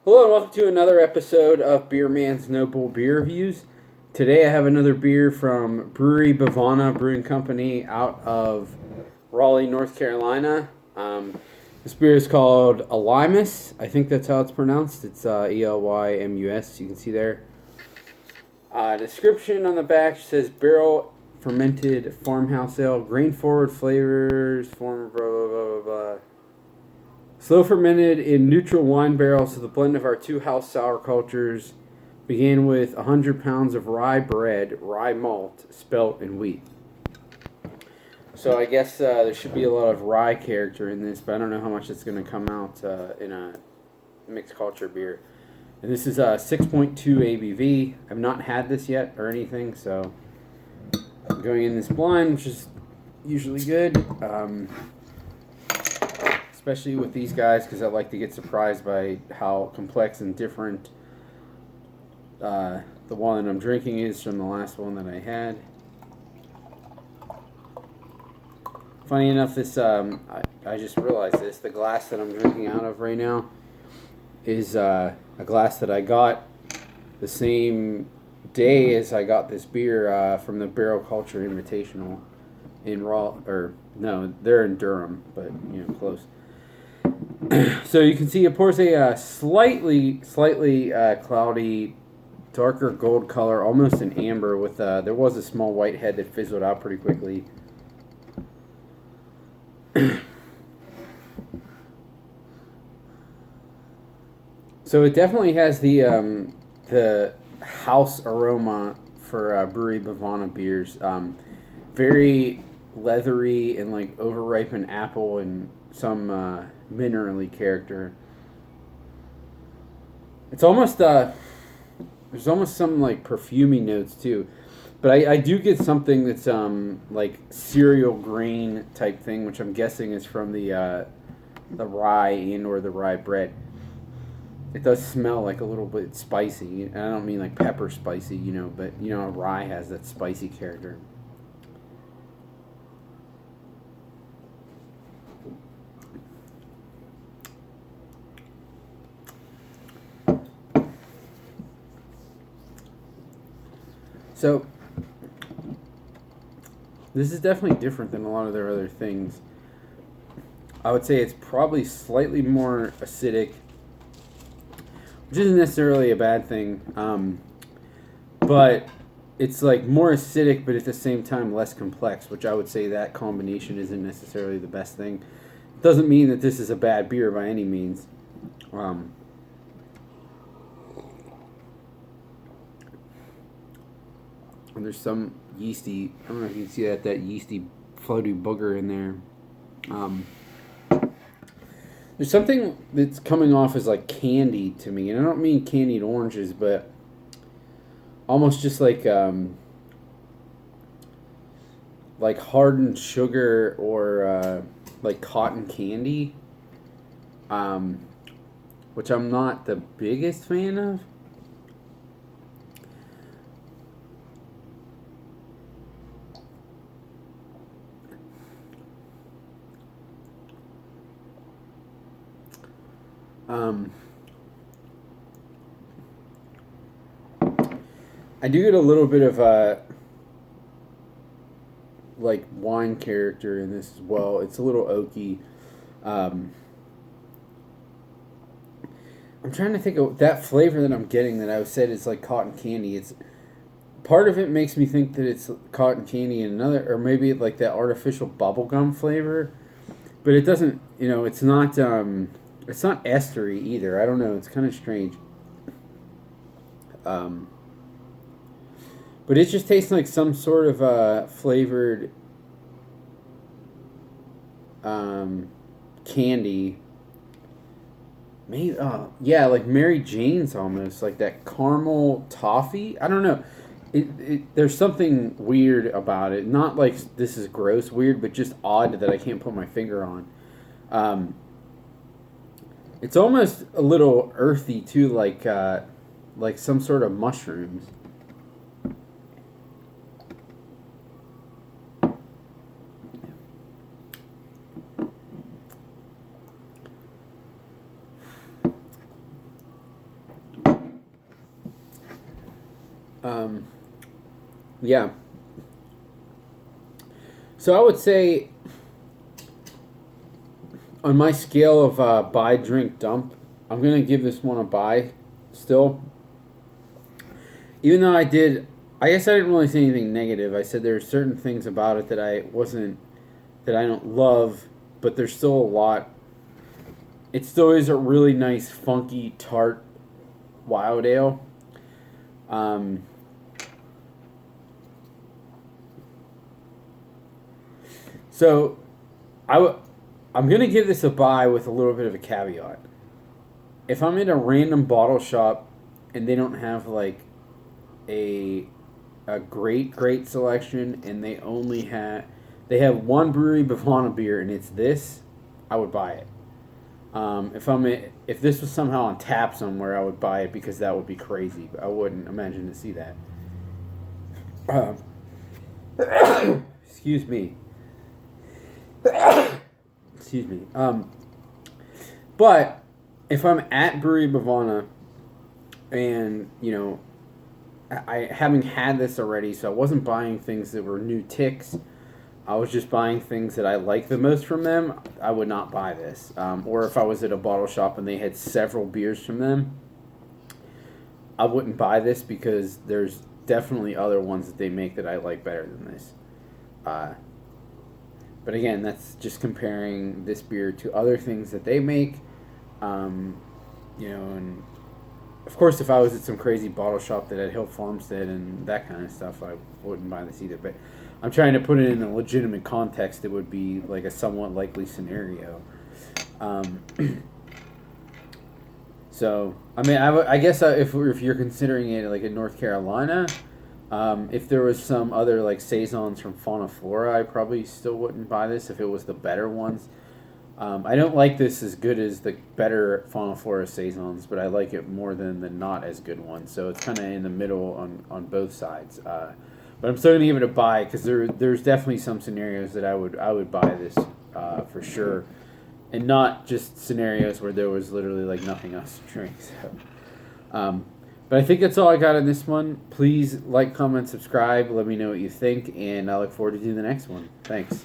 Hello and welcome to another episode of Beer Man's Noble Beer Reviews. Today I have another beer from Brewery Bhavana Brewing Company out of Raleigh, North Carolina. This beer is called Elymus. I think that's how it's pronounced. It's Elymus. You can see there. Description on the back says barrel fermented farmhouse ale, grain forward flavors, form blah blah blah blah blah. Slow fermented in neutral wine barrels, so the blend of our two house sour cultures began with 100 pounds of rye bread, rye malt, spelt, and wheat. So I guess there should be a lot of rye character in this, but I don't know how much it's going to come out in a mixed culture beer. And this is 6.2 ABV. I've not had this yet or anything, so I'm going in this blind, which is usually good. Especially with these guys, because I like to get surprised by how complex and different the one that I'm drinking is from the last one that I had. Funny enough, this I just realized this. The glass that I'm drinking out of right now is a glass that I got the same day as I got this beer from the Barrel Culture Invitational in they're in Durham, but close. So you can see it pours a slightly cloudy, darker gold color, almost an amber. With there was a small white head that fizzled out pretty quickly. So it definitely has the house aroma for Brewery Bhavana beers. Very leathery and like overripened apple and some minerally character. It's almost there's almost some like perfumey notes too, but I do get something that's like cereal grain type thing, which I'm guessing is from the rye or the rye bread. It does smell like a little bit spicy, and I don't mean like pepper spicy, but rye has that spicy character. So, this is definitely different than a lot of their other things. I would say it's probably slightly more acidic, which isn't necessarily a bad thing, but it's like more acidic, but at the same time less complex, which I would say that combination isn't necessarily the best thing. It doesn't mean that this is a bad beer by any means. And there's some yeasty, I don't know if you can see that yeasty floaty booger in there. There's something that's coming off as like candy to me, and I don't mean candied oranges, but almost just like hardened sugar or like cotton candy, which I'm not the biggest fan of. I do get a little bit of like wine character in this as well. It's a little oaky. I'm trying to think of that flavor that I'm getting that I said is like cotton candy. It's part of it makes me think that it's cotton candy, and another, or maybe like that artificial bubblegum flavor. But it doesn't. It's not. It's not estery either. I don't know. It's kind of strange. But it just tastes like some sort of flavored candy. Maybe, like Mary Jane's almost, like that caramel toffee. I don't know. There's something weird about it. Not like this is gross weird, but just odd that I can't put my finger on. It's almost a little earthy too, like some sort of mushrooms. Yeah. So I would say on my scale of buy, drink, dump, I'm gonna give this one a buy. Still, even though I guess I didn't really say anything negative. I said there are certain things about it that I don't love, but there's still a lot. It still is a really nice, funky, tart wild ale. Um, so I'm gonna give this a buy with a little bit of a caveat. If I'm in a random bottle shop and they don't have like a great selection and they have one brewery Bhavana beer and it's this, I would buy it. If this was somehow on tap somewhere, I would buy it because that would be crazy. But I wouldn't imagine to see that. Excuse me. Excuse me. But if I'm at Brewery Bhavana and I having had this already, so I wasn't buying things that were new ticks. I was just buying things that I like the most from them. I would not buy this. Or if I was at a bottle shop and they had several beers from them, I wouldn't buy this because there's definitely other ones that they make that I like better than this. But again, that's just comparing this beer to other things that they make. And of course, if I was at some crazy bottle shop that had Hill Farmstead and that kind of stuff, I wouldn't buy this either. But I'm trying to put it in a legitimate context. It would be like a somewhat likely scenario. So, I mean, I guess if you're considering it like in North Carolina, if there was some other like saisons from Fauna Flora, I probably still wouldn't buy this if it was the better ones. I don't like this as good as the better Fauna Flora saisons, but I like it more than the not as good ones. So it's kind of in the middle on both sides. But I'm still gonna give it a buy because there's definitely some scenarios that I would buy this for sure, and not just scenarios where there was literally like nothing else to drink. So, but I think that's all I got on this one. Please like, comment, subscribe. Let me know what you think, and I look forward to doing the next one. Thanks.